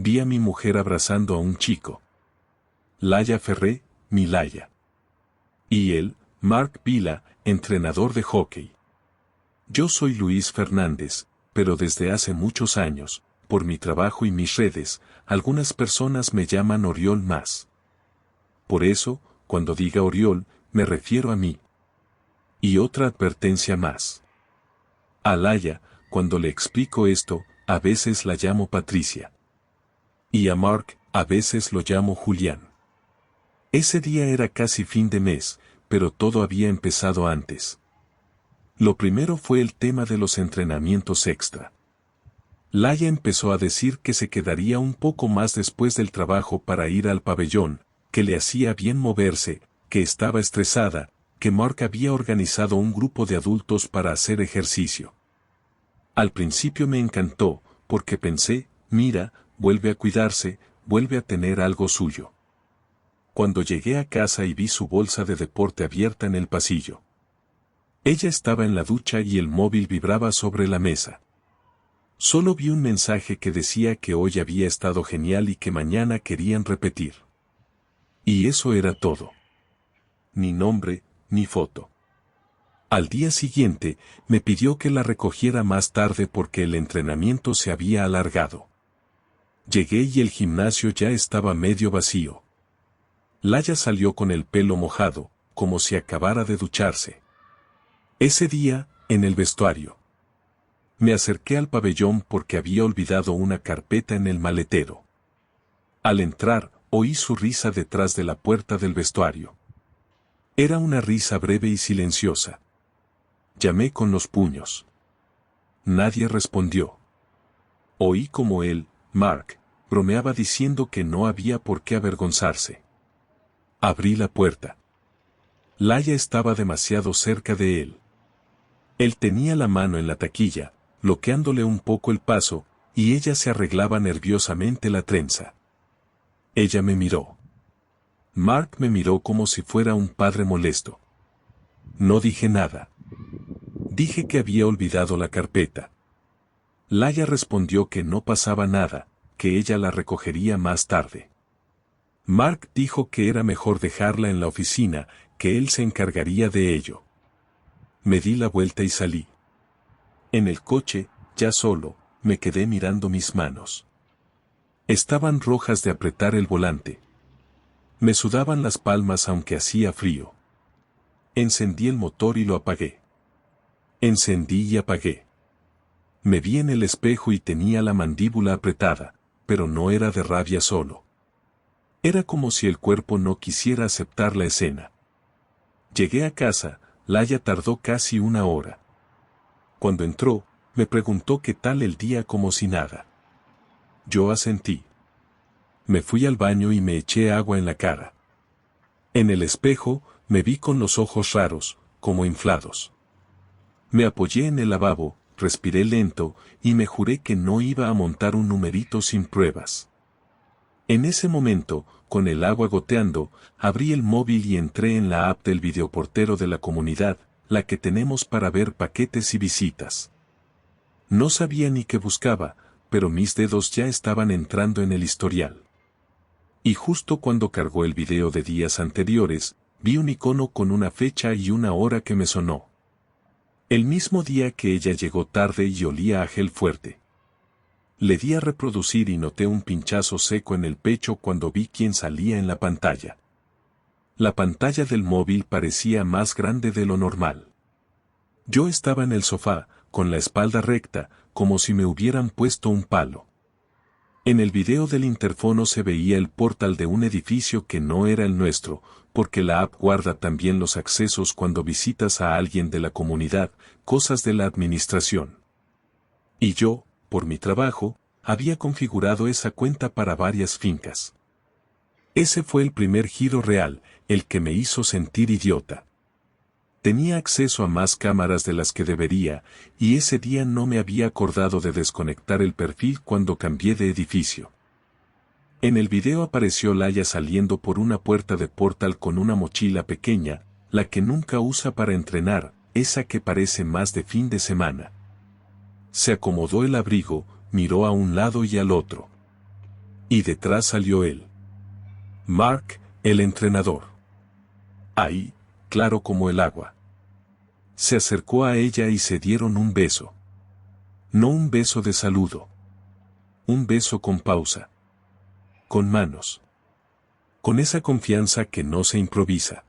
vi a mi mujer abrazando a un chico. Laia Ferré, mi Laia. Y él, Mark Vila, entrenador de hockey. Yo soy Luis Fernández, pero desde hace muchos años, por mi trabajo y mis redes, algunas personas me llaman Oriol más. Por eso, cuando diga Oriol, me refiero a mí. Y otra advertencia más. A Laia, cuando le explico esto, a veces la llamo Patricia. Y a Mark, a veces lo llamo Julián. Ese día era casi fin de mes, pero todo había empezado antes. Lo primero fue el tema de los entrenamientos extra. Laia empezó a decir que se quedaría un poco más después del trabajo para ir al pabellón, que le hacía bien moverse, que estaba estresada, que Mark había organizado un grupo de adultos para hacer ejercicio. Al principio me encantó, porque pensé, mira, vuelve a cuidarse, vuelve a tener algo suyo. Cuando llegué a casa y vi su bolsa de deporte abierta en el pasillo. Ella estaba en la ducha y el móvil vibraba sobre la mesa. Solo vi un mensaje que decía que hoy había estado genial y que mañana querían repetir. Y eso era todo. Ni nombre, ni foto. Al día siguiente, me pidió que la recogiera más tarde porque el entrenamiento se había alargado. Llegué y el gimnasio ya estaba medio vacío. Laia salió con el pelo mojado, como si acabara de ducharse. Ese día, en el vestuario. Me acerqué al pabellón porque había olvidado una carpeta en el maletero. Al entrar, oí su risa detrás de la puerta del vestuario. Era una risa breve y silenciosa. Llamé con los puños. Nadie respondió. Oí como él, Mark, bromeaba diciendo que no había por qué avergonzarse. Abrí la puerta. Laia estaba demasiado cerca de él. Él tenía la mano en la taquilla, bloqueándole un poco el paso, y ella se arreglaba nerviosamente la trenza. Ella me miró. Mark me miró como si fuera un padre molesto. No dije nada. Dije que había olvidado la carpeta. Laia respondió que no pasaba nada, que ella la recogería más tarde. Mark dijo que era mejor dejarla en la oficina, que él se encargaría de ello. Me di la vuelta y salí. En el coche, ya solo, me quedé mirando mis manos. Estaban rojas de apretar el volante. Me sudaban las palmas aunque hacía frío. Encendí el motor y lo apagué. Encendí y apagué. Me vi en el espejo y tenía la mandíbula apretada, pero no era de rabia solo. Era como si el cuerpo no quisiera aceptar la escena. Llegué a casa, Laia tardó casi una hora. Cuando entró, me preguntó qué tal el día como si nada. Yo asentí. Me fui al baño y me eché agua en la cara. En el espejo, me vi con los ojos raros, como inflados. Me apoyé en el lavabo, respiré lento, y me juré que no iba a montar un numerito sin pruebas. En ese momento, con el agua goteando, abrí el móvil y entré en la app del videoportero de la comunidad, la que tenemos para ver paquetes y visitas. No sabía ni qué buscaba, pero mis dedos ya estaban entrando en el historial. Y justo cuando cargó el video de días anteriores, vi un icono con una fecha y una hora que me sonó. El mismo día que ella llegó tarde y olía a gel fuerte. Le di a reproducir y noté un pinchazo seco en el pecho cuando vi quién salía en la pantalla. La pantalla del móvil parecía más grande de lo normal. Yo estaba en el sofá, con la espalda recta, como si me hubieran puesto un palo. En el video del interfono se veía el portal de un edificio que no era el nuestro, porque la app guarda también los accesos cuando visitas a alguien de la comunidad, cosas de la administración. Y yo, por mi trabajo, había configurado esa cuenta para varias fincas. Ese fue el primer giro real, el que me hizo sentir idiota. Tenía acceso a más cámaras de las que debería, y ese día no me había acordado de desconectar el perfil cuando cambié de edificio. En el video apareció Laia saliendo por una puerta de portal con una mochila pequeña, la que nunca usa para entrenar, esa que parece más de fin de semana. Se acomodó el abrigo, miró a un lado y al otro. Y detrás salió él. Mark, el entrenador. Ahí, claro como el agua. Se acercó a ella y se dieron un beso. No un beso de saludo. Un beso con pausa. Con manos. Con esa confianza que no se improvisa.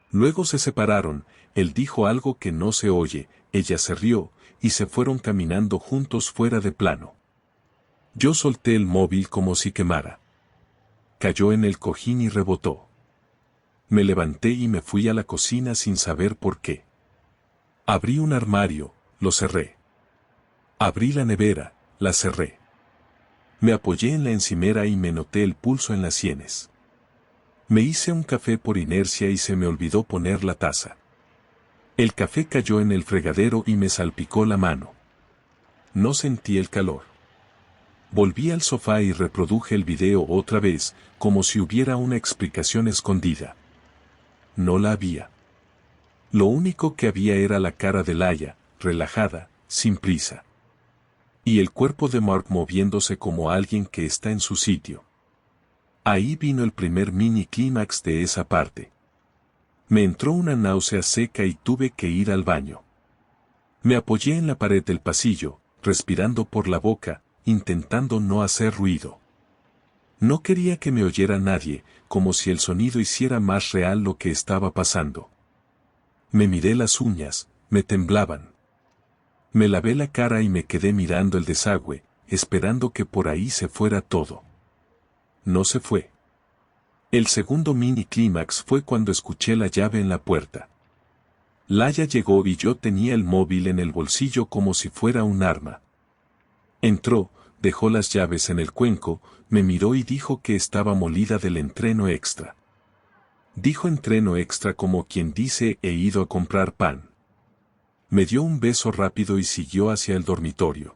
Luego se separaron, él dijo algo que no se oye, ella se rió, y se fueron caminando juntos fuera de plano. Yo solté el móvil como si quemara. Cayó en el cojín y rebotó. Me levanté y me fui a la cocina sin saber por qué. Abrí un armario, lo cerré. Abrí la nevera, la cerré. Me apoyé en la encimera y me noté el pulso en las sienes. Me hice un café por inercia y se me olvidó poner la taza. El café cayó en el fregadero y me salpicó la mano. No sentí el calor. Volví al sofá y reproduje el video otra vez, como si hubiera una explicación escondida. No la había. Lo único que había era la cara de Laia, relajada, sin prisa. Y el cuerpo de Mark moviéndose como alguien que está en su sitio. Ahí vino el primer mini clímax de esa parte. Me entró una náusea seca y tuve que ir al baño. Me apoyé en la pared del pasillo, respirando por la boca, intentando no hacer ruido. No quería que me oyera nadie, como si el sonido hiciera más real lo que estaba pasando. Me miré las uñas, me temblaban. Me lavé la cara y me quedé mirando el desagüe, esperando que por ahí se fuera todo. No se fue. El segundo mini clímax fue cuando escuché la llave en la puerta. Laia llegó y yo tenía el móvil en el bolsillo como si fuera un arma. Entró, dejó las llaves en el cuenco, me miró y dijo que estaba molida del entreno extra. Dijo entreno extra como quien dice he ido a comprar pan. Me dio un beso rápido y siguió hacia el dormitorio.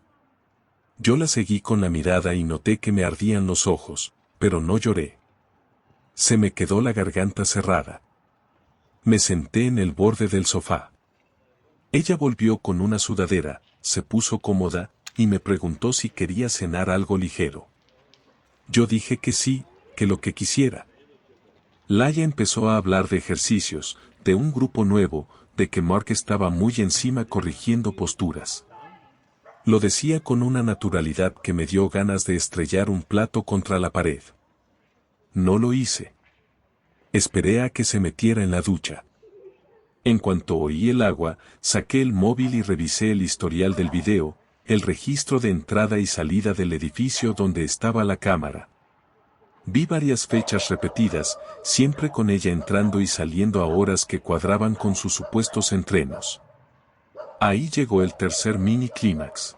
Yo la seguí con la mirada y noté que me ardían los ojos, pero no lloré. Se me quedó la garganta cerrada. Me senté en el borde del sofá. Ella volvió con una sudadera, se puso cómoda, y me preguntó si quería cenar algo ligero. Yo dije que sí, que lo que quisiera. Laia empezó a hablar de ejercicios, de un grupo nuevo, de que Mark estaba muy encima corrigiendo posturas. Lo decía con una naturalidad que me dio ganas de estrellar un plato contra la pared. No lo hice. Esperé a que se metiera en la ducha. En cuanto oí el agua, saqué el móvil y revisé el historial del video, el registro de entrada y salida del edificio donde estaba la cámara. Vi varias fechas repetidas, siempre con ella entrando y saliendo a horas que cuadraban con sus supuestos entrenos. Ahí llegó el tercer mini clímax.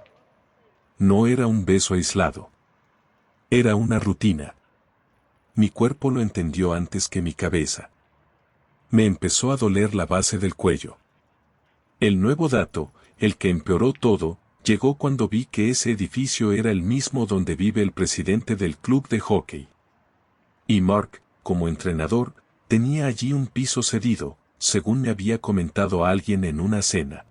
No era un beso aislado. Era una rutina. Mi cuerpo lo entendió antes que mi cabeza. Me empezó a doler la base del cuello. El nuevo dato, el que empeoró todo, llegó cuando vi que ese edificio era el mismo donde vive el presidente del club de hockey. Y Mark, como entrenador, tenía allí un piso cedido, según me había comentado alguien en una cena.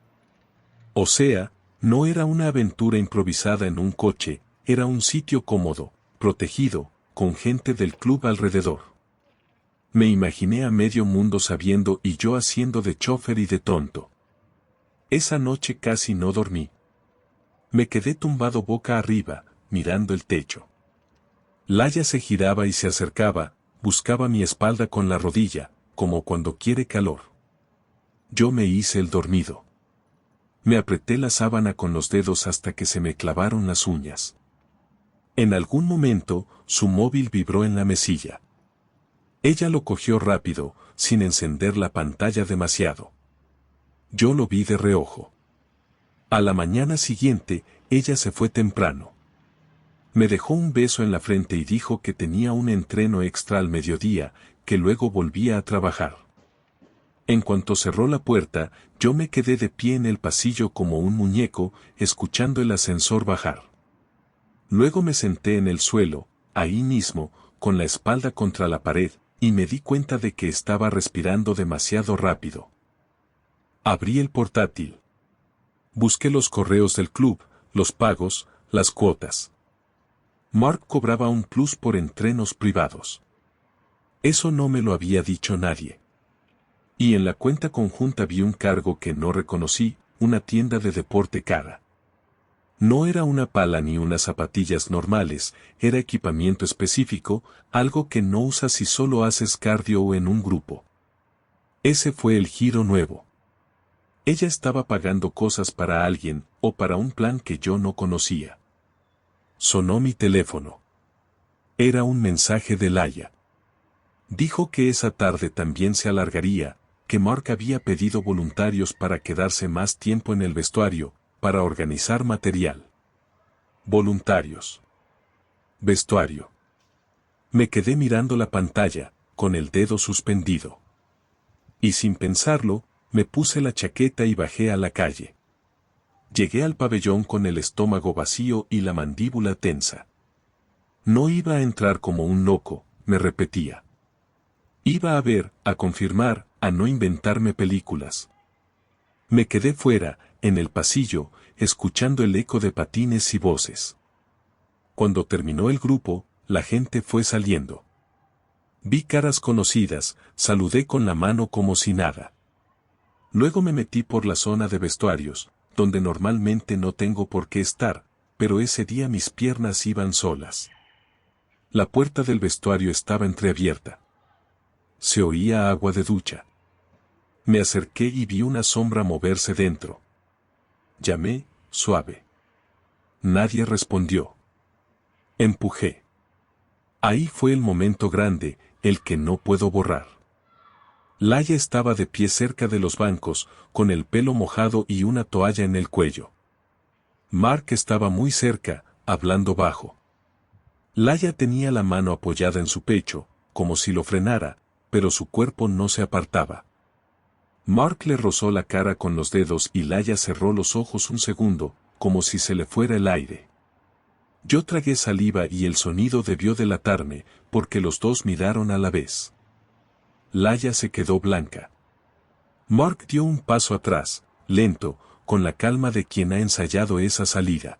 O sea, no era una aventura improvisada en un coche, era un sitio cómodo, protegido, con gente del club alrededor. Me imaginé a medio mundo sabiendo y yo haciendo de chofer y de tonto. Esa noche casi no dormí. Me quedé tumbado boca arriba, mirando el techo. Laia se giraba y se acercaba, buscaba mi espalda con la rodilla, como cuando quiere calor. Yo me hice el dormido. Me apreté la sábana con los dedos hasta que se me clavaron las uñas. En algún momento, su móvil vibró en la mesilla. Ella lo cogió rápido, sin encender la pantalla demasiado. Yo lo vi de reojo. A la mañana siguiente, ella se fue temprano. Me dejó un beso en la frente y dijo que tenía un entreno extra al mediodía, que luego volvía a trabajar. En cuanto cerró la puerta, yo me quedé de pie en el pasillo como un muñeco, escuchando el ascensor bajar. Luego me senté en el suelo, ahí mismo, con la espalda contra la pared, y me di cuenta de que estaba respirando demasiado rápido. Abrí el portátil. Busqué los correos del club, los pagos, las cuotas. Mark cobraba un plus por entrenos privados. Eso no me lo había dicho nadie. Y en la cuenta conjunta vi un cargo que no reconocí, una tienda de deporte cara. No era una pala ni unas zapatillas normales, era equipamiento específico, algo que no usas si solo haces cardio o en un grupo. Ese fue el giro nuevo. Ella estaba pagando cosas para alguien, o para un plan que yo no conocía. Sonó mi teléfono. Era un mensaje de Laia. Dijo que esa tarde también se alargaría, que Mark había pedido voluntarios para quedarse más tiempo en el vestuario, para organizar material. Voluntarios. Vestuario. Me quedé mirando la pantalla, con el dedo suspendido. Y sin pensarlo, me puse la chaqueta y bajé a la calle. Llegué al pabellón con el estómago vacío y la mandíbula tensa. No iba a entrar como un loco, me repetía. Iba a ver, a confirmar, a no inventarme películas. Me quedé fuera, en el pasillo, escuchando el eco de patines y voces. Cuando terminó el grupo, la gente fue saliendo. Vi caras conocidas, saludé con la mano como si nada. Luego me metí por la zona de vestuarios, donde normalmente no tengo por qué estar, pero ese día mis piernas iban solas. La puerta del vestuario estaba entreabierta. Se oía agua de ducha. Me acerqué y vi una sombra moverse dentro. Llamé, suave. Nadie respondió. Empujé. Ahí fue el momento grande, el que no puedo borrar. Laia estaba de pie cerca de los bancos, con el pelo mojado y una toalla en el cuello. Mark estaba muy cerca, hablando bajo. Laia tenía la mano apoyada en su pecho, como si lo frenara, pero su cuerpo no se apartaba. Mark le rozó la cara con los dedos y Laia cerró los ojos un segundo, como si se le fuera el aire. Yo tragué saliva y el sonido debió delatarme, porque los dos miraron a la vez. Laia se quedó blanca. Mark dio un paso atrás, lento, con la calma de quien ha ensayado esa salida.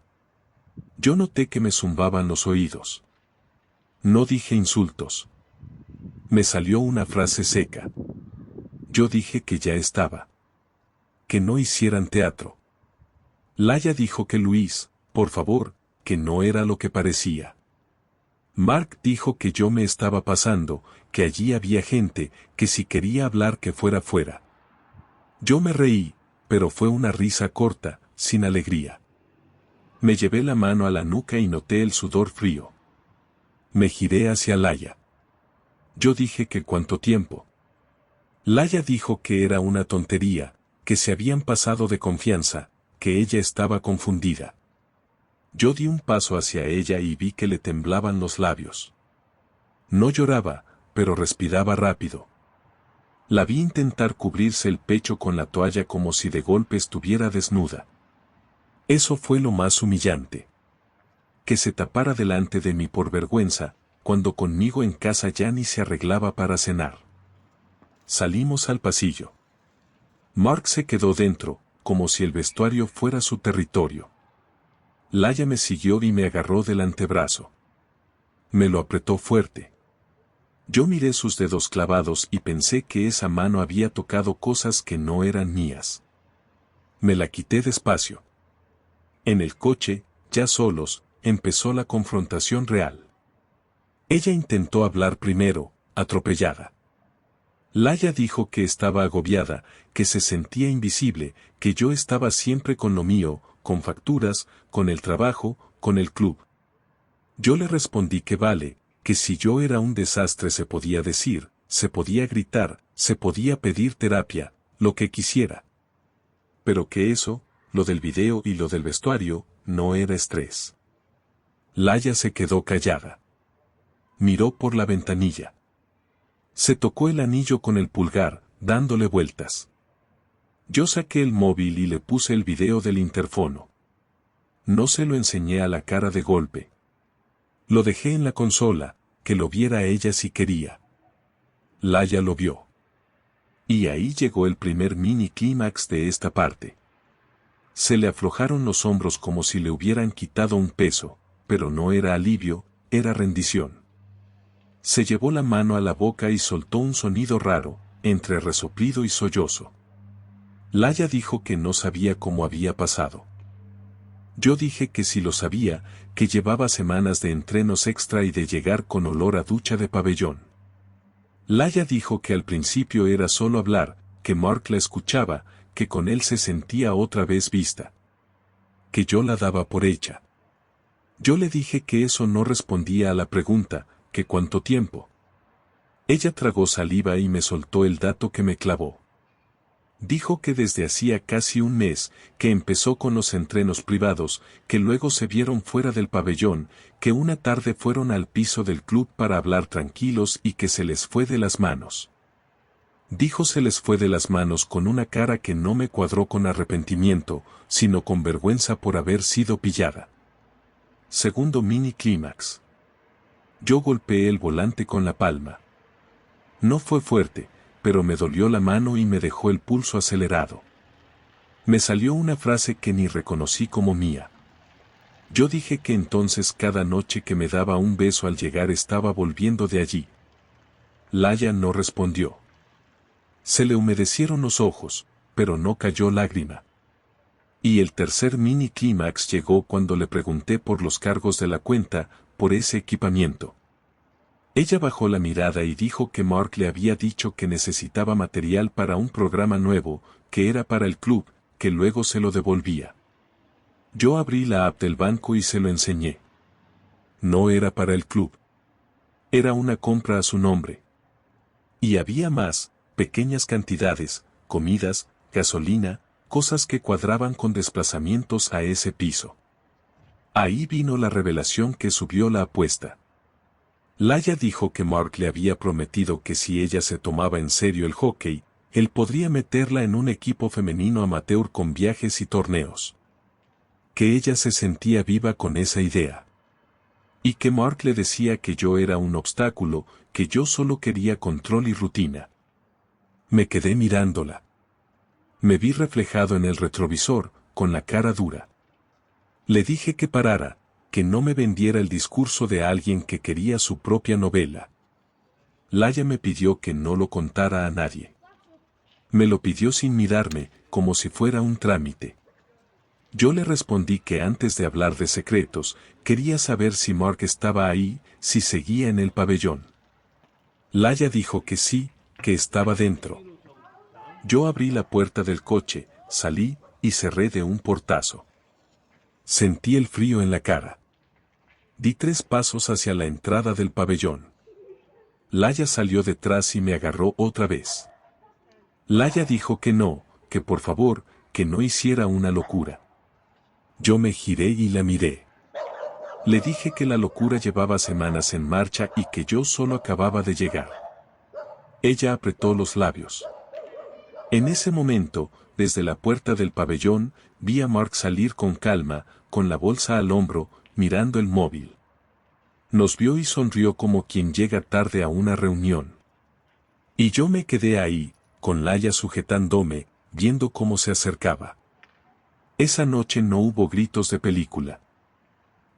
Yo noté que me zumbaban los oídos. No dije insultos. Me salió una frase seca. Yo dije que ya estaba. Que no hicieran teatro. Laia dijo que Luis, por favor, que no era lo que parecía. Mark dijo que yo me estaba pasando, que allí había gente, que si quería hablar que fuera fuera. Yo me reí, pero fue una risa corta, sin alegría. Me llevé la mano a la nuca y noté el sudor frío. Me giré hacia Laia. Yo dije que cuánto tiempo. Laia dijo que era una tontería, que se habían pasado de confianza, que ella estaba confundida. Yo di un paso hacia ella y vi que le temblaban los labios. No lloraba, pero respiraba rápido. La vi intentar cubrirse el pecho con la toalla como si de golpe estuviera desnuda. Eso fue lo más humillante. Que se tapara delante de mí por vergüenza, cuando conmigo en casa ya ni se arreglaba para cenar. Salimos al pasillo. Mark se quedó dentro, como si el vestuario fuera su territorio. Laia me siguió y me agarró del antebrazo. Me lo apretó fuerte. Yo miré sus dedos clavados y pensé que esa mano había tocado cosas que no eran mías. Me la quité despacio. En el coche, ya solos, empezó la confrontación real. Ella intentó hablar primero, atropellada. Laia dijo que estaba agobiada, que se sentía invisible, que yo estaba siempre con lo mío, con facturas, con el trabajo, con el club. Yo le respondí que vale, que si yo era un desastre se podía decir, se podía gritar, se podía pedir terapia, lo que quisiera. Pero que eso, lo del video y lo del vestuario, no era estrés. Laia se quedó callada. Miró por la ventanilla. Se tocó el anillo con el pulgar, dándole vueltas. Yo saqué el móvil y le puse el video del interfono. No se lo enseñé a la cara de golpe. Lo dejé en la consola, que lo viera ella si quería. Laia lo vio. Y ahí llegó el primer mini clímax de esta parte. Se le aflojaron los hombros como si le hubieran quitado un peso, pero no era alivio, era rendición. Se llevó la mano a la boca y soltó un sonido raro, entre resoplido y sollozo. Laia dijo que no sabía cómo había pasado. Yo dije que sí lo sabía, que llevaba semanas de entrenos extra y de llegar con olor a ducha de pabellón. Laia dijo que al principio era solo hablar, que Mark la escuchaba, que con él se sentía otra vez vista. Que yo la daba por hecha. Yo le dije que eso no respondía a la pregunta, que cuánto tiempo. Ella tragó saliva y me soltó el dato que me clavó. Dijo que desde hacía casi un mes, que empezó con los entrenos privados, que luego se vieron fuera del pabellón, que una tarde fueron al piso del club para hablar tranquilos y que se les fue de las manos. Dijo se les fue de las manos con una cara que no me cuadró con arrepentimiento, sino con vergüenza por haber sido pillada. Segundo mini clímax. Yo golpeé el volante con la palma. No fue fuerte, pero me dolió la mano y me dejó el pulso acelerado. Me salió una frase que ni reconocí como mía. Yo dije que entonces cada noche que me daba un beso al llegar estaba volviendo de allí. Laia no respondió. Se le humedecieron los ojos, pero no cayó lágrima. Y el tercer mini clímax llegó cuando le pregunté por los cargos de la cuenta, por ese equipamiento. Ella bajó la mirada y dijo que Mark le había dicho que necesitaba material para un programa nuevo, que era para el club, que luego se lo devolvía. Yo abrí la app del banco y se lo enseñé. No era para el club. Era una compra a su nombre. Y había más, pequeñas cantidades, comidas, gasolina, cosas que cuadraban con desplazamientos a ese piso. Ahí vino la revelación que subió la apuesta. Laia dijo que Mark le había prometido que si ella se tomaba en serio el hockey, él podría meterla en un equipo femenino amateur con viajes y torneos. Que ella se sentía viva con esa idea. Y que Mark le decía que yo era un obstáculo, que yo solo quería control y rutina. Me quedé mirándola. Me vi reflejado en el retrovisor, con la cara dura. Le dije que parara, que no me vendiera el discurso de alguien que quería su propia novela. Laia me pidió que no lo contara a nadie. Me lo pidió sin mirarme, como si fuera un trámite. Yo le respondí que antes de hablar de secretos, quería saber si Mark estaba ahí, si seguía en el pabellón. Laia dijo que sí, que estaba dentro. Yo abrí la puerta del coche, salí y cerré de un portazo. Sentí el frío en la cara. Di 3 pasos hacia la entrada del pabellón. Laia salió detrás y me agarró otra vez. Laia dijo que no, que por favor, que no hiciera una locura. Yo me giré y la miré. Le dije que la locura llevaba semanas en marcha y que yo solo acababa de llegar. Ella apretó los labios. En ese momento, desde la puerta del pabellón, vi a Mark salir con calma, con la bolsa al hombro, mirando el móvil. Nos vio y sonrió como quien llega tarde a una reunión. Y yo me quedé ahí, con Laia sujetándome, viendo cómo se acercaba. Esa noche no hubo gritos de película.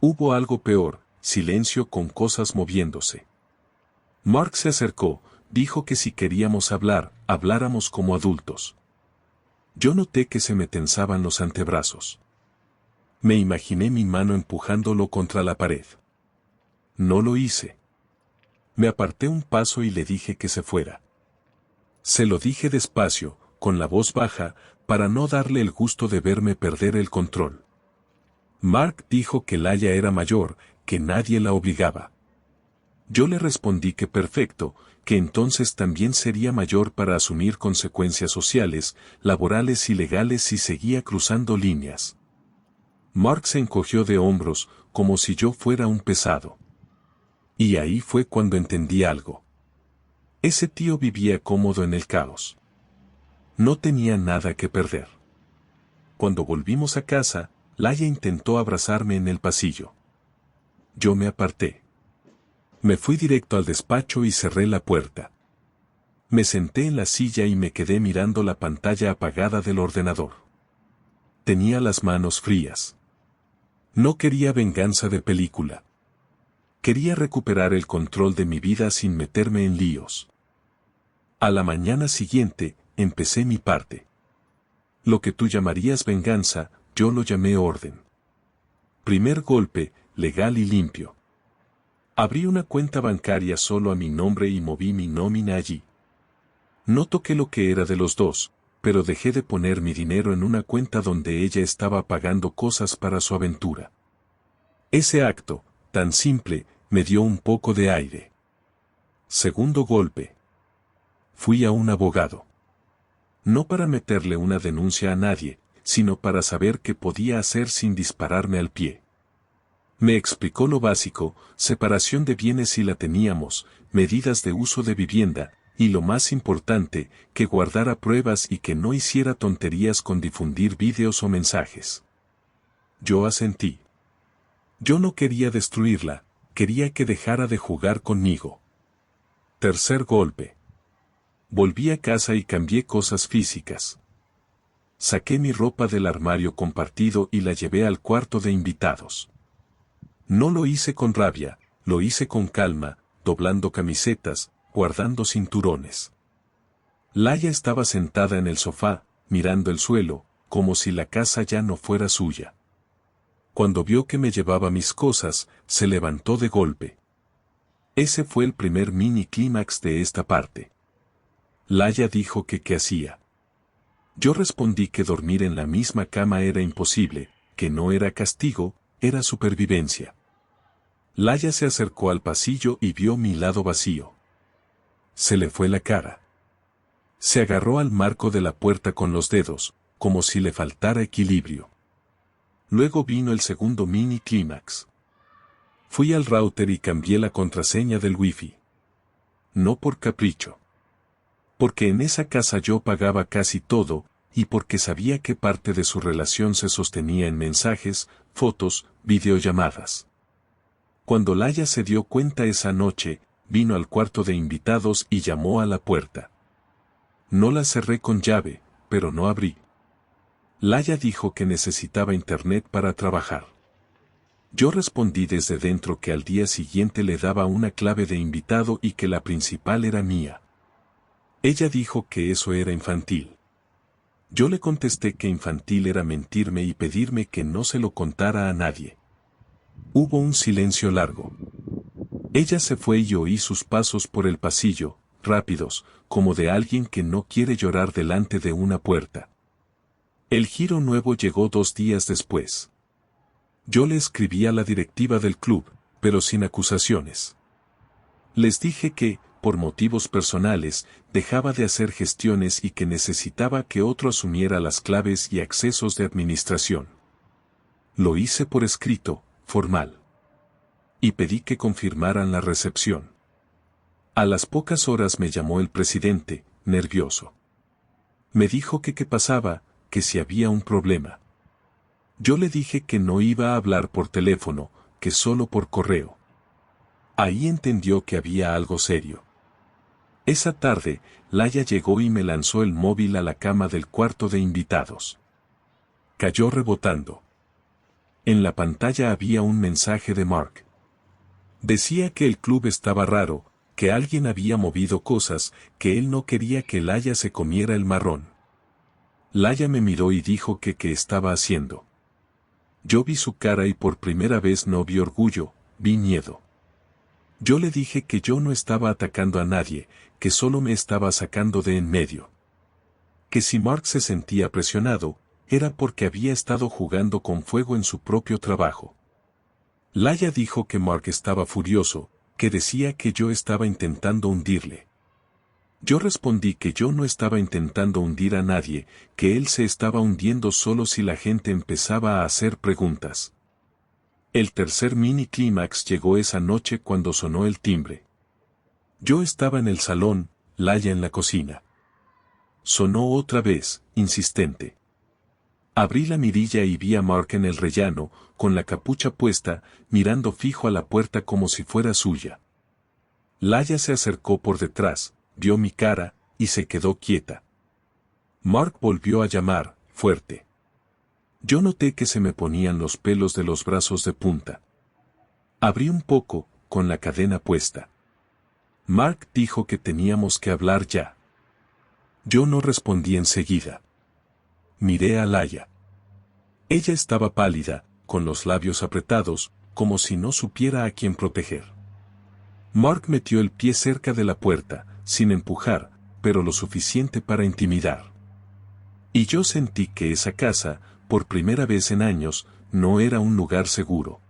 Hubo algo peor, silencio con cosas moviéndose. Mark se acercó, dijo que si queríamos hablar, habláramos como adultos. Yo noté que se me tensaban los antebrazos. Me imaginé mi mano empujándolo contra la pared. No lo hice. Me aparté un paso y le dije que se fuera. Se lo dije despacio, con la voz baja, para no darle el gusto de verme perder el control. Mark dijo que Laia era mayor, que nadie la obligaba. Yo le respondí que perfecto, que entonces también sería mayor para asumir consecuencias sociales, laborales y legales si seguía cruzando líneas. Mark se encogió de hombros, como si yo fuera un pesado. Y ahí fue cuando entendí algo. Ese tío vivía cómodo en el caos. No tenía nada que perder. Cuando volvimos a casa, Laia intentó abrazarme en el pasillo. Yo me aparté. Me fui directo al despacho y cerré la puerta. Me senté en la silla y me quedé mirando la pantalla apagada del ordenador. Tenía las manos frías. No quería venganza de película. Quería recuperar el control de mi vida sin meterme en líos. A la mañana siguiente, empecé mi parte. Lo que tú llamarías venganza, yo lo llamé orden. Primer golpe, legal y limpio. Abrí una cuenta bancaria solo a mi nombre y moví mi nómina allí. No toqué lo que era de los dos, pero dejé de poner mi dinero en una cuenta donde ella estaba pagando cosas para su aventura. Ese acto, tan simple, me dio un poco de aire. Segundo golpe. Fui a un abogado. No para meterle una denuncia a nadie, sino para saber qué podía hacer sin dispararme al pie. Me explicó lo básico, separación de bienes si la teníamos, medidas de uso de vivienda, y lo más importante, que guardara pruebas y que no hiciera tonterías con difundir vídeos o mensajes. Yo asentí. Yo no quería destruirla, quería que dejara de jugar conmigo. Tercer golpe. Volví a casa y cambié cosas físicas. Saqué mi ropa del armario compartido y la llevé al cuarto de invitados. No lo hice con rabia, lo hice con calma, doblando camisetas, guardando cinturones. Laia estaba sentada en el sofá, mirando el suelo, como si la casa ya no fuera suya. Cuando vio que me llevaba mis cosas, se levantó de golpe. Ese fue el primer mini clímax de esta parte. Laia dijo que qué hacía. Yo respondí que dormir en la misma cama era imposible, que no era castigo, era supervivencia. Laia se acercó al pasillo y vio mi lado vacío. Se le fue la cara. Se agarró al marco de la puerta con los dedos, como si le faltara equilibrio. Luego vino el segundo mini clímax. Fui al router y cambié la contraseña del wifi. No por capricho. Porque en esa casa yo pagaba casi todo, y porque sabía que parte de su relación se sostenía en mensajes, fotos, videollamadas. Cuando Laia se dio cuenta esa noche, vino al cuarto de invitados y llamó a la puerta. No la cerré con llave, pero no abrí. Laia dijo que necesitaba internet para trabajar. Yo respondí desde dentro que al día siguiente le daba una clave de invitado y que la principal era mía. Ella dijo que eso era infantil. Yo le contesté que infantil era mentirme y pedirme que no se lo contara a nadie. Hubo un silencio largo. Ella se fue y oí sus pasos por el pasillo, rápidos, como de alguien que no quiere llorar delante de una puerta. El giro nuevo llegó 2 días después. Yo le escribí a la directiva del club, pero sin acusaciones. Les dije que, por motivos personales, dejaba de hacer gestiones y que necesitaba que otro asumiera las claves y accesos de administración. Lo hice por escrito, formal. Y pedí que confirmaran la recepción. A las pocas horas me llamó el presidente, nervioso. Me dijo que qué pasaba, que si había un problema. Yo le dije que no iba a hablar por teléfono, que solo por correo. Ahí entendió que había algo serio. Esa tarde, Laia llegó y me lanzó el móvil a la cama del cuarto de invitados. Cayó rebotando. En la pantalla había un mensaje de Mark. Decía que el club estaba raro, que alguien había movido cosas, que él no quería que Laia se comiera el marrón. Laia me miró y dijo que qué estaba haciendo. Yo vi su cara y por primera vez no vi orgullo, vi miedo. Yo le dije que yo no estaba atacando a nadie, que solo me estaba sacando de en medio. Que si Mark se sentía presionado, era porque había estado jugando con fuego en su propio trabajo. Laia dijo que Mark estaba furioso, que decía que yo estaba intentando hundirle. Yo respondí que yo no estaba intentando hundir a nadie, que él se estaba hundiendo solo si la gente empezaba a hacer preguntas. El tercer mini clímax llegó esa noche cuando sonó el timbre. Yo estaba en el salón, Laia en la cocina. Sonó otra vez, insistente. Abrí la mirilla y vi a Mark en el rellano, con la capucha puesta, mirando fijo a la puerta como si fuera suya. Laia se acercó por detrás, vio mi cara, y se quedó quieta. Mark volvió a llamar, fuerte. Yo noté que se me ponían los pelos de los brazos de punta. Abrí un poco, con la cadena puesta. Mark dijo que teníamos que hablar ya. Yo no respondí enseguida. Miré a Laia. Ella estaba pálida, con los labios apretados, como si no supiera a quién proteger. Mark metió el pie cerca de la puerta, sin empujar, pero lo suficiente para intimidar. Y yo sentí que esa casa, por primera vez en años, no era un lugar seguro.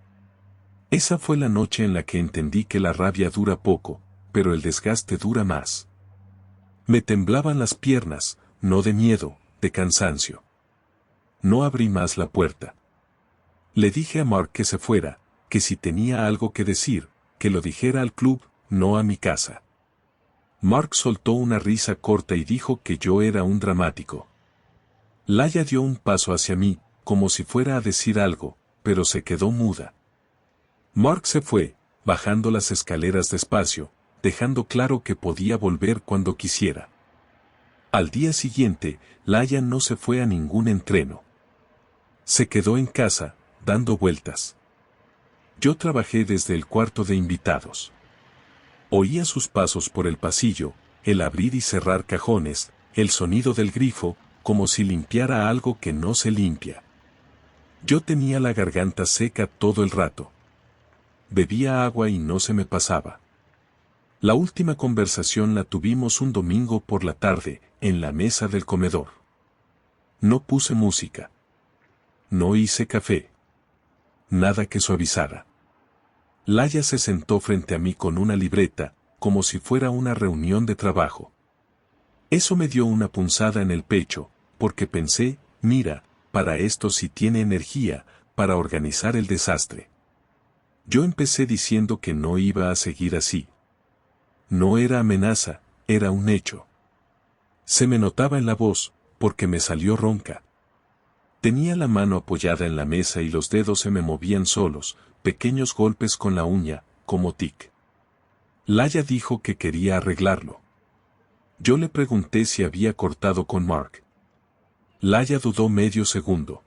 Esa fue la noche en la que entendí que la rabia dura poco, pero el desgaste dura más. Me temblaban las piernas, no de miedo, de cansancio. No abrí más la puerta. Le dije a Mark que se fuera, que si tenía algo que decir, que lo dijera al club, no a mi casa. Mark soltó una risa corta y dijo que yo era un dramático. Laia dio un paso hacia mí, como si fuera a decir algo, pero se quedó muda. Mark se fue, bajando las escaleras despacio, dejando claro que podía volver cuando quisiera. Al día siguiente, Laia no se fue a ningún entreno. Se quedó en casa, dando vueltas. Yo trabajé desde el cuarto de invitados. Oía sus pasos por el pasillo, el abrir y cerrar cajones, el sonido del grifo, como si limpiara algo que no se limpia. Yo tenía la garganta seca todo el rato. Bebía agua y no se me pasaba. La última conversación la tuvimos un domingo por la tarde, en la mesa del comedor. No puse música. No hice café. Nada que suavizara. Laia se sentó frente a mí con una libreta, como si fuera una reunión de trabajo. Eso me dio una punzada en el pecho, porque pensé, mira, para esto sí tiene energía, para organizar el desastre. Yo empecé diciendo que no iba a seguir así. No era amenaza, era un hecho. Se me notaba en la voz, porque me salió ronca. Tenía la mano apoyada en la mesa y los dedos se me movían solos, pequeños golpes con la uña, como tic. Laia dijo que quería arreglarlo. Yo le pregunté si había cortado con Mark. Laia dudó medio segundo.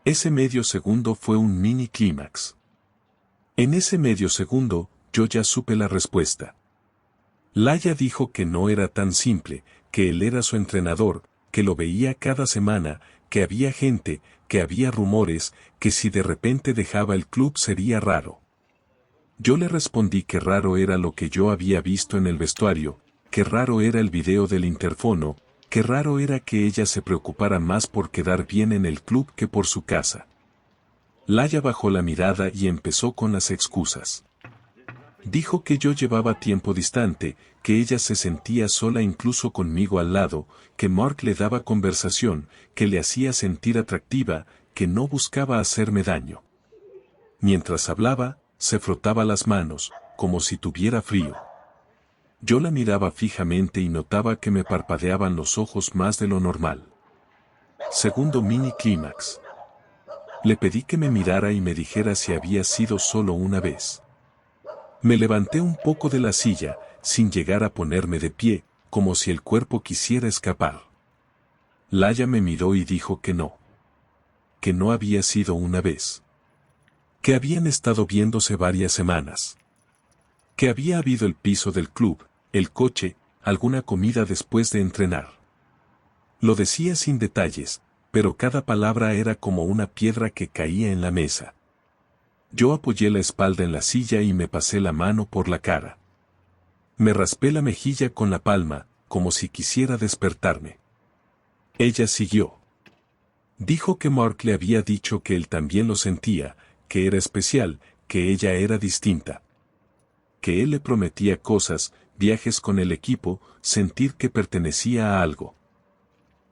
Ese medio segundo fue un mini clímax. En ese medio segundo, yo ya supe la respuesta. Laia dijo que no era tan simple, que él era su entrenador, que lo veía cada semana, que había gente, que había rumores, que si de repente dejaba el club sería raro. Yo le respondí que raro era lo que yo había visto en el vestuario, que raro era el video del interfono, que raro era que ella se preocupara más por quedar bien en el club que por su casa. Laia bajó la mirada y empezó con las excusas. Dijo que yo llevaba tiempo distante, que ella se sentía sola incluso conmigo al lado, que Mark le daba conversación, que le hacía sentir atractiva, que no buscaba hacerme daño. Mientras hablaba, se frotaba las manos, como si tuviera frío. Yo la miraba fijamente y notaba que me parpadeaban los ojos más de lo normal. Segundo mini clímax. Le pedí que me mirara y me dijera si había sido solo una vez. Me levanté un poco de la silla, sin llegar a ponerme de pie, como si el cuerpo quisiera escapar. Laia me miró y dijo que no. Que no había sido una vez. Que habían estado viéndose varias semanas. Que había habido el piso del club, el coche, alguna comida después de entrenar. Lo decía sin detalles, pero cada palabra era como una piedra que caía en la mesa. Yo apoyé la espalda en la silla y me pasé la mano por la cara. Me raspé la mejilla con la palma, como si quisiera despertarme. Ella siguió. Dijo que Mark le había dicho que él también lo sentía, que era especial, que ella era distinta. Que él le prometía cosas, viajes con el equipo, sentir que pertenecía a algo.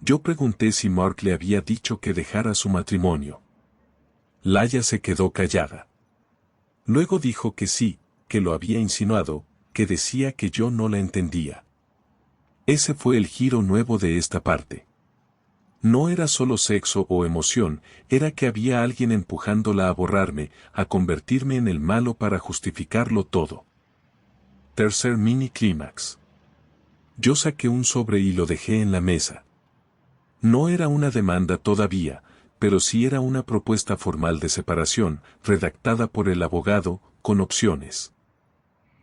Yo pregunté si Mark le había dicho que dejara su matrimonio. Laia se quedó callada. Luego dijo que sí, que lo había insinuado, que decía que yo no la entendía. Ese fue el giro nuevo de esta parte. No era solo sexo o emoción, era que había alguien empujándola a borrarme, a convertirme en el malo para justificarlo todo. Tercer mini clímax. Yo saqué un sobre y lo dejé en la mesa. No era una demanda todavía, pero sí era una propuesta formal de separación, redactada por el abogado, con opciones.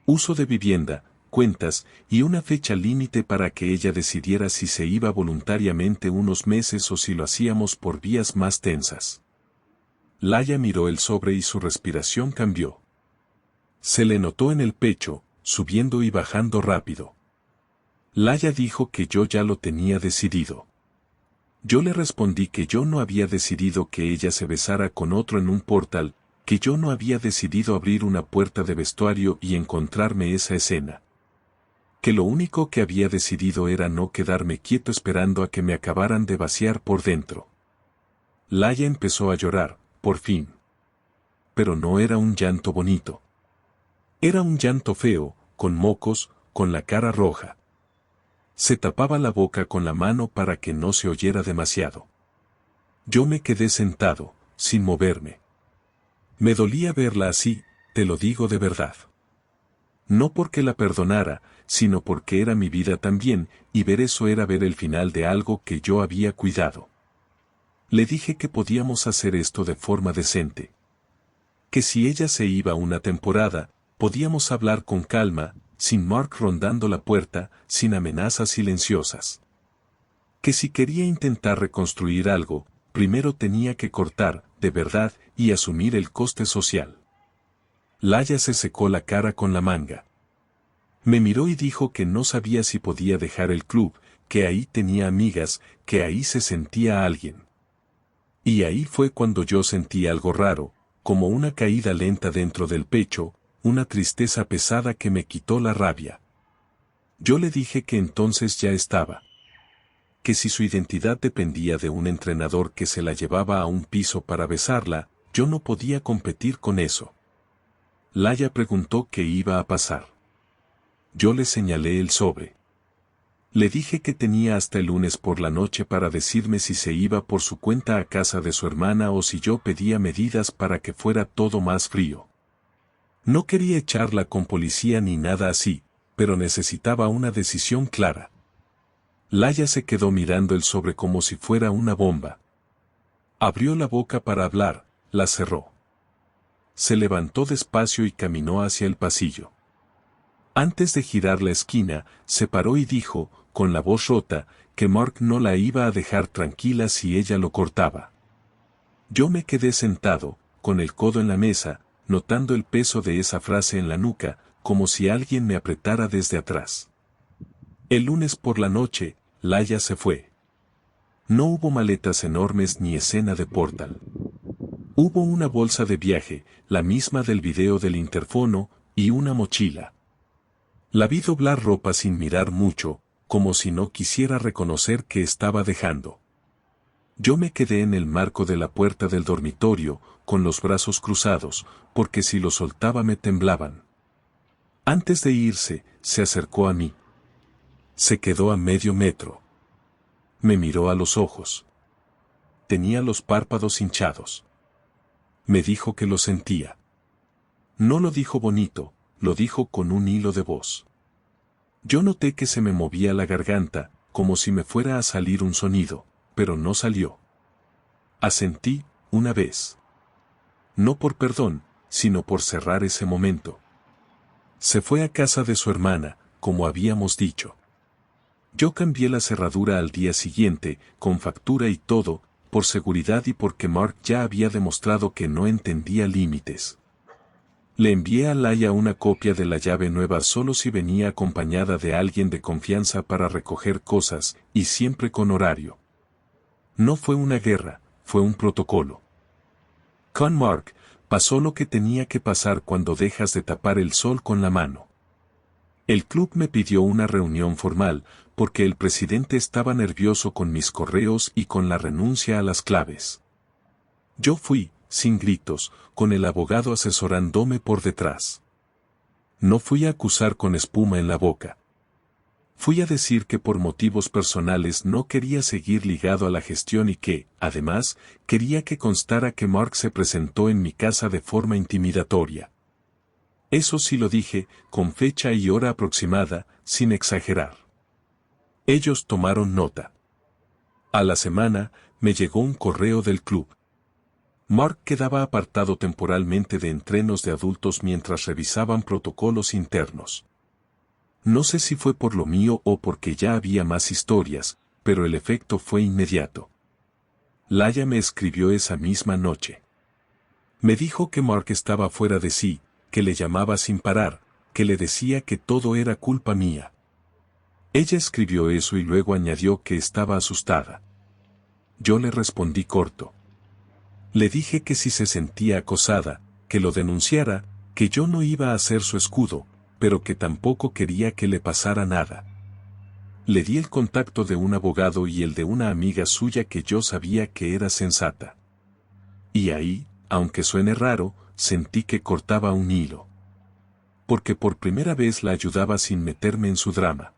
Uso de vivienda, cuentas, y una fecha límite para que ella decidiera si se iba voluntariamente unos meses o si lo hacíamos por vías más tensas. Laia miró el sobre y su respiración cambió. Se le notó en el pecho, subiendo y bajando rápido. Laia dijo que yo ya lo tenía decidido. Yo le respondí que yo no había decidido que ella se besara con otro en un portal, que yo no había decidido abrir una puerta de vestuario y encontrarme esa escena. Que lo único que había decidido era no quedarme quieto esperando a que me acabaran de vaciar por dentro. Laia empezó a llorar, por fin. Pero no era un llanto bonito. Era un llanto feo, con mocos, con la cara roja. Se tapaba la boca con la mano para que no se oyera demasiado. Yo me quedé sentado, sin moverme. Me dolía verla así, te lo digo de verdad. No porque la perdonara, sino porque era mi vida también, y ver eso era ver el final de algo que yo había cuidado. Le dije que podíamos hacer esto de forma decente. Que si ella se iba una temporada, podíamos hablar con calma, sin Mark rondando la puerta, sin amenazas silenciosas. Que si quería intentar reconstruir algo, primero tenía que cortar, de verdad, y asumir el coste social. Laia se secó la cara con la manga. Me miró y dijo que no sabía si podía dejar el club, que ahí tenía amigas, que ahí se sentía alguien. Y ahí fue cuando yo sentí algo raro, como una caída lenta dentro del pecho, una tristeza pesada que me quitó la rabia. Yo le dije que entonces ya estaba. Que si su identidad dependía de un entrenador que se la llevaba a un piso para besarla, yo no podía competir con eso. Laia preguntó qué iba a pasar. Yo le señalé el sobre. Le dije que tenía hasta el lunes por la noche para decirme si se iba por su cuenta a casa de su hermana o si yo pedía medidas para que fuera todo más frío. No quería echarla con policía ni nada así, pero necesitaba una decisión clara. Laia se quedó mirando el sobre como si fuera una bomba. Abrió la boca para hablar, la cerró. Se levantó despacio y caminó hacia el pasillo. Antes de girar la esquina, se paró y dijo, con la voz rota, que Mark no la iba a dejar tranquila si ella lo cortaba. Yo me quedé sentado, con el codo en la mesa, notando el peso de esa frase en la nuca, como si alguien me apretara desde atrás. El lunes por la noche, Laia se fue. No hubo maletas enormes ni escena de portal. Hubo una bolsa de viaje, la misma del video del interfono, y una mochila. La vi doblar ropa sin mirar mucho, como si no quisiera reconocer que estaba dejando. Yo me quedé en el marco de la puerta del dormitorio, con los brazos cruzados, porque si los soltaba me temblaban. Antes de irse, se acercó a mí. Se quedó a medio metro. Me miró a los ojos. Tenía los párpados hinchados. Me dijo que lo sentía. No lo dijo bonito, lo dijo con un hilo de voz. Yo noté que se me movía la garganta, como si me fuera a salir un sonido, pero no salió. Asentí, una vez. No por perdón, sino por cerrar ese momento. Se fue a casa de su hermana, como habíamos dicho. Yo cambié la cerradura al día siguiente, con factura y todo, por seguridad y porque Mark ya había demostrado que no entendía límites. Le envié a Laia una copia de la llave nueva solo si venía acompañada de alguien de confianza para recoger cosas, y siempre con horario. No fue una guerra, fue un protocolo. Con Mark, pasó lo que tenía que pasar cuando dejas de tapar el sol con la mano. El club me pidió una reunión formal, porque el presidente estaba nervioso con mis correos y con la renuncia a las claves. Yo fui, sin gritos, con el abogado asesorándome por detrás. No fui a acusar con espuma en la boca. Fui a decir que por motivos personales no quería seguir ligado a la gestión y que, además, quería que constara que Mark se presentó en mi casa de forma intimidatoria. Eso sí lo dije, con fecha y hora aproximada, sin exagerar. Ellos tomaron nota. A la semana, me llegó un correo del club. Mark quedaba apartado temporalmente de entrenos de adultos mientras revisaban protocolos internos. No sé si fue por lo mío o porque ya había más historias, pero el efecto fue inmediato. Laia me escribió esa misma noche. Me dijo que Mark estaba fuera de sí, que le llamaba sin parar, que le decía que todo era culpa mía. Ella escribió eso y luego añadió que estaba asustada. Yo le respondí corto. Le dije que si se sentía acosada, que lo denunciara, que yo no iba a ser su escudo, pero que tampoco quería que le pasara nada. Le di el contacto de un abogado y el de una amiga suya que yo sabía que era sensata. Y ahí, aunque suene raro, sentí que cortaba un hilo. Porque por primera vez la ayudaba sin meterme en su drama.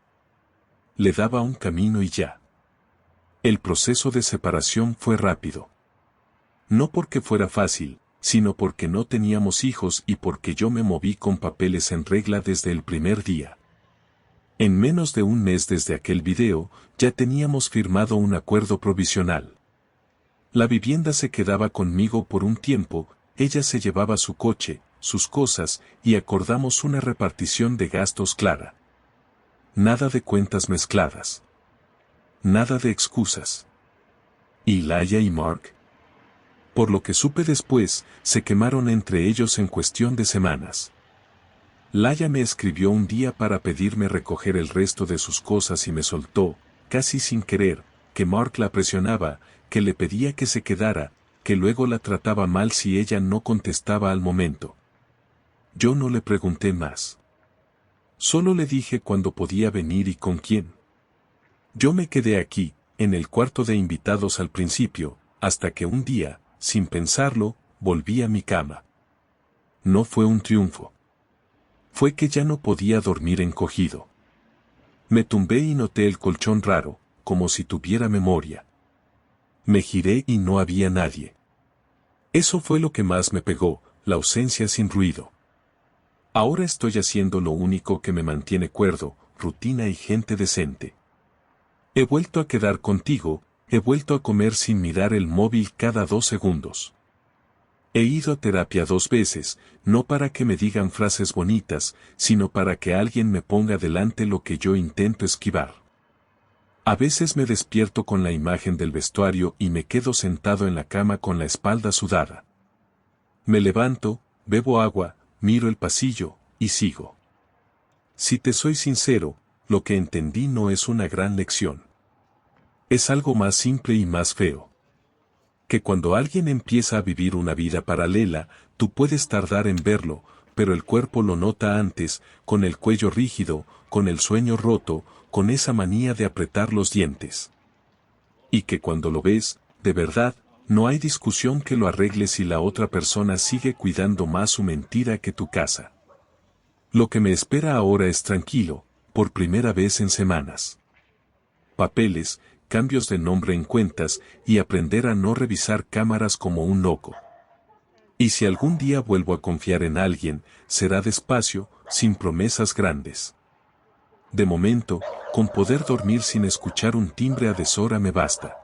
Le daba un camino y ya. El proceso de separación fue rápido. No porque fuera fácil, sino porque no teníamos hijos y porque yo me moví con papeles en regla desde el primer día. En menos de un mes desde aquel video, ya teníamos firmado un acuerdo provisional. La vivienda se quedaba conmigo por un tiempo, ella se llevaba su coche, sus cosas, y acordamos una repartición de gastos clara. Nada de cuentas mezcladas. Nada de excusas. ¿Y Laia y Mark? Por lo que supe después, se quemaron entre ellos en cuestión de semanas. Laia me escribió un día para pedirme recoger el resto de sus cosas y me soltó, casi sin querer, que Mark la presionaba, que le pedía que se quedara, que luego la trataba mal si ella no contestaba al momento. Yo no le pregunté más. Solo le dije cuándo podía venir y con quién. Yo me quedé aquí, en el cuarto de invitados al principio, hasta que un día, sin pensarlo, volví a mi cama. No fue un triunfo. Fue que ya no podía dormir encogido. Me tumbé y noté el colchón raro, como si tuviera memoria. Me giré y no había nadie. Eso fue lo que más me pegó, la ausencia sin ruido. Ahora estoy haciendo lo único que me mantiene cuerdo, rutina y gente decente. He vuelto a quedar contigo, he vuelto a comer sin mirar el móvil cada 2 segundos. He ido a terapia 2 veces, no para que me digan frases bonitas, sino para que alguien me ponga delante lo que yo intento esquivar. A veces me despierto con la imagen del vestuario y me quedo sentado en la cama con la espalda sudada. Me levanto, bebo agua, miro el pasillo, y sigo. Si te soy sincero, lo que entendí no es una gran lección. Es algo más simple y más feo. Que cuando alguien empieza a vivir una vida paralela, tú puedes tardar en verlo, pero el cuerpo lo nota antes, con el cuello rígido, con el sueño roto, con esa manía de apretar los dientes. Y que cuando lo ves, de verdad, no hay discusión que lo arregle si la otra persona sigue cuidando más su mentira que tu casa. Lo que me espera ahora es tranquilo, por primera vez en semanas. Papeles, cambios de nombre en cuentas y aprender a no revisar cámaras como un loco. Y si algún día vuelvo a confiar en alguien, será despacio, sin promesas grandes. De momento, con poder dormir sin escuchar un timbre a deshora me basta.